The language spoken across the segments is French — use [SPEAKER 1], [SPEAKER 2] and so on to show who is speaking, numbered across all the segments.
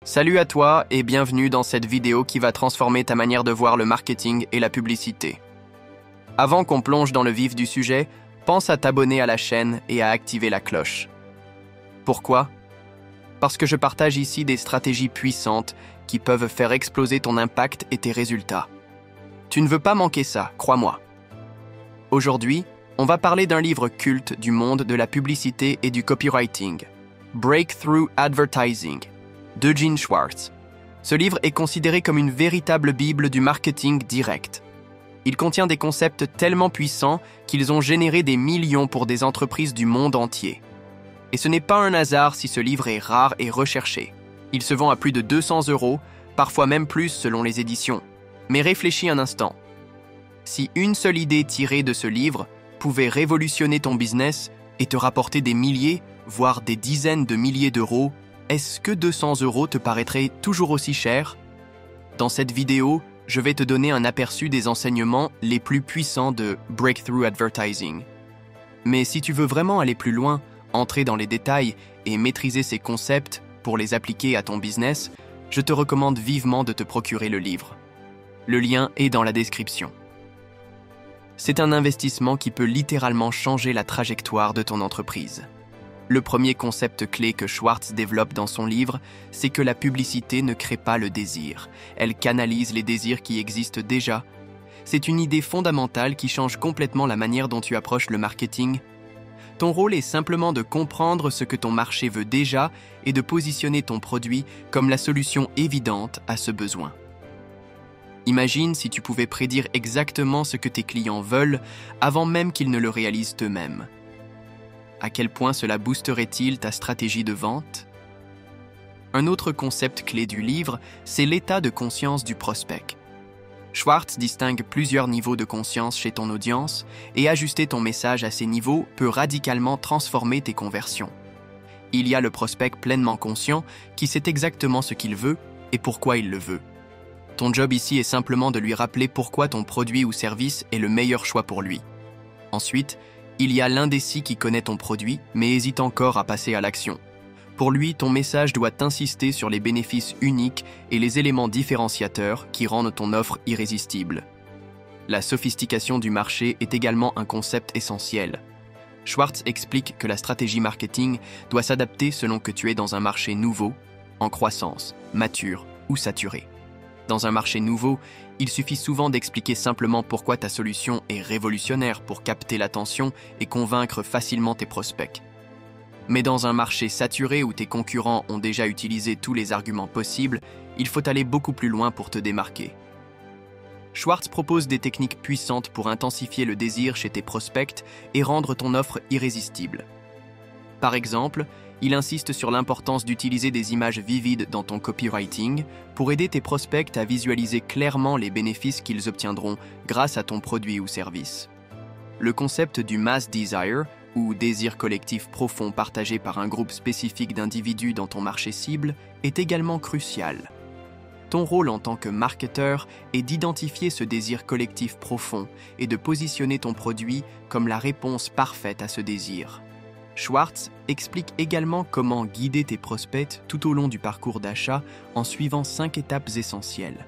[SPEAKER 1] Salut à toi et bienvenue dans cette vidéo qui va transformer ta manière de voir le marketing et la publicité. Avant qu'on plonge dans le vif du sujet, pense à t'abonner à la chaîne et à activer la cloche. Pourquoi? Parce que je partage ici des stratégies puissantes qui peuvent faire exploser ton impact et tes résultats. Tu ne veux pas manquer ça, crois-moi. Aujourd'hui, on va parler d'un livre culte du monde de la publicité et du copywriting, Breakthrough Advertising, de Gene Schwartz. Ce livre est considéré comme une véritable bible du marketing direct. Il contient des concepts tellement puissants qu'ils ont généré des millions pour des entreprises du monde entier. Et ce n'est pas un hasard si ce livre est rare et recherché. Il se vend à plus de 200 €, parfois même plus selon les éditions. Mais réfléchis un instant. Si une seule idée tirée de ce livre pouvait révolutionner ton business et te rapporter des milliers, voire des dizaines de milliers d'euros, est-ce que 200 € te paraîtrait toujours aussi cher? Dans cette vidéo, je vais te donner un aperçu des enseignements les plus puissants de Breakthrough Advertising. Mais si tu veux vraiment aller plus loin, entrer dans les détails et maîtriser ces concepts pour les appliquer à ton business, je te recommande vivement de te procurer le livre. Le lien est dans la description. C'est un investissement qui peut littéralement changer la trajectoire de ton entreprise. Le premier concept clé que Schwartz développe dans son livre, c'est que la publicité ne crée pas le désir. Elle canalise les désirs qui existent déjà. C'est une idée fondamentale qui change complètement la manière dont tu approches le marketing. Ton rôle est simplement de comprendre ce que ton marché veut déjà et de positionner ton produit comme la solution évidente à ce besoin. Imagine si tu pouvais prédire exactement ce que tes clients veulent avant même qu'ils ne le réalisent eux-mêmes. À quel point cela boosterait-il ta stratégie de vente? Un autre concept clé du livre, c'est l'état de conscience du prospect. Schwartz distingue plusieurs niveaux de conscience chez ton audience et ajuster ton message à ces niveaux peut radicalement transformer tes conversions. Il y a le prospect pleinement conscient qui sait exactement ce qu'il veut et pourquoi il le veut. Ton job ici est simplement de lui rappeler pourquoi ton produit ou service est le meilleur choix pour lui. Ensuite, il y a l'indécis qui connaît ton produit, mais hésite encore à passer à l'action. Pour lui, ton message doit insister sur les bénéfices uniques et les éléments différenciateurs qui rendent ton offre irrésistible. La sophistication du marché est également un concept essentiel. Schwartz explique que la stratégie marketing doit s'adapter selon que tu es dans un marché nouveau, en croissance, mature ou saturé. Dans un marché nouveau, il suffit souvent d'expliquer simplement pourquoi ta solution est révolutionnaire pour capter l'attention et convaincre facilement tes prospects. Mais dans un marché saturé où tes concurrents ont déjà utilisé tous les arguments possibles, il faut aller beaucoup plus loin pour te démarquer. Schwartz propose des techniques puissantes pour intensifier le désir chez tes prospects et rendre ton offre irrésistible. Par exemple, il insiste sur l'importance d'utiliser des images vivides dans ton copywriting pour aider tes prospects à visualiser clairement les bénéfices qu'ils obtiendront grâce à ton produit ou service. Le concept du mass desire, ou désir collectif profond partagé par un groupe spécifique d'individus dans ton marché cible, est également crucial. Ton rôle en tant que marketeur est d'identifier ce désir collectif profond et de positionner ton produit comme la réponse parfaite à ce désir. Schwartz explique également comment guider tes prospects tout au long du parcours d'achat en suivant 5 étapes essentielles.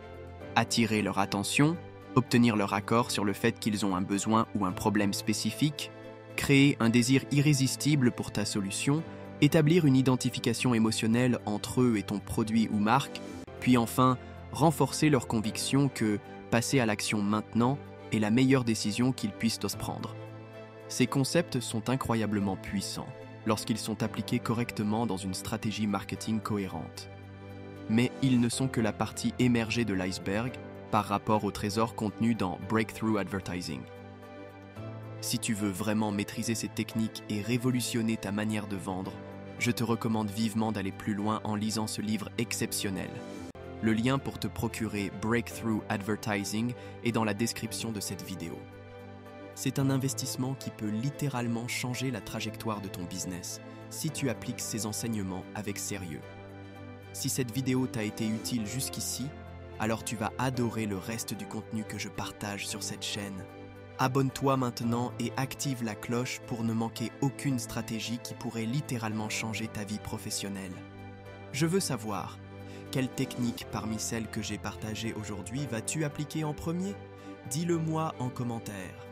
[SPEAKER 1] Attirer leur attention, obtenir leur accord sur le fait qu'ils ont un besoin ou un problème spécifique, créer un désir irrésistible pour ta solution, établir une identification émotionnelle entre eux et ton produit ou marque, puis enfin, renforcer leur conviction que passer à l'action maintenant est la meilleure décision qu'ils puissent prendre. Ces concepts sont incroyablement puissants lorsqu'ils sont appliqués correctement dans une stratégie marketing cohérente. Mais ils ne sont que la partie émergée de l'iceberg par rapport au trésor contenu dans Breakthrough Advertising. Si tu veux vraiment maîtriser ces techniques et révolutionner ta manière de vendre, je te recommande vivement d'aller plus loin en lisant ce livre exceptionnel. Le lien pour te procurer Breakthrough Advertising est dans la description de cette vidéo. C'est un investissement qui peut littéralement changer la trajectoire de ton business si tu appliques ces enseignements avec sérieux. Si cette vidéo t'a été utile jusqu'ici, alors tu vas adorer le reste du contenu que je partage sur cette chaîne. Abonne-toi maintenant et active la cloche pour ne manquer aucune stratégie qui pourrait littéralement changer ta vie professionnelle. Je veux savoir, Quelle technique parmi celles que j'ai partagées aujourd'hui vas-tu appliquer en premier? Dis-le moi en commentaire.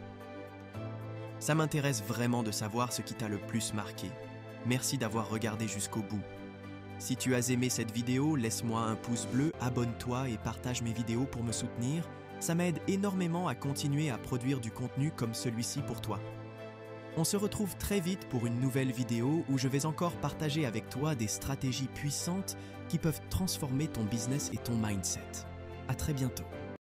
[SPEAKER 1] Ça m'intéresse vraiment de savoir ce qui t'a le plus marqué. Merci d'avoir regardé jusqu'au bout. Si tu as aimé cette vidéo, laisse-moi un pouce bleu, abonne-toi et partage mes vidéos pour me soutenir. Ça m'aide énormément à continuer à produire du contenu comme celui-ci pour toi. On se retrouve très vite pour une nouvelle vidéo où je vais encore partager avec toi des stratégies puissantes qui peuvent transformer ton business et ton mindset. À très bientôt.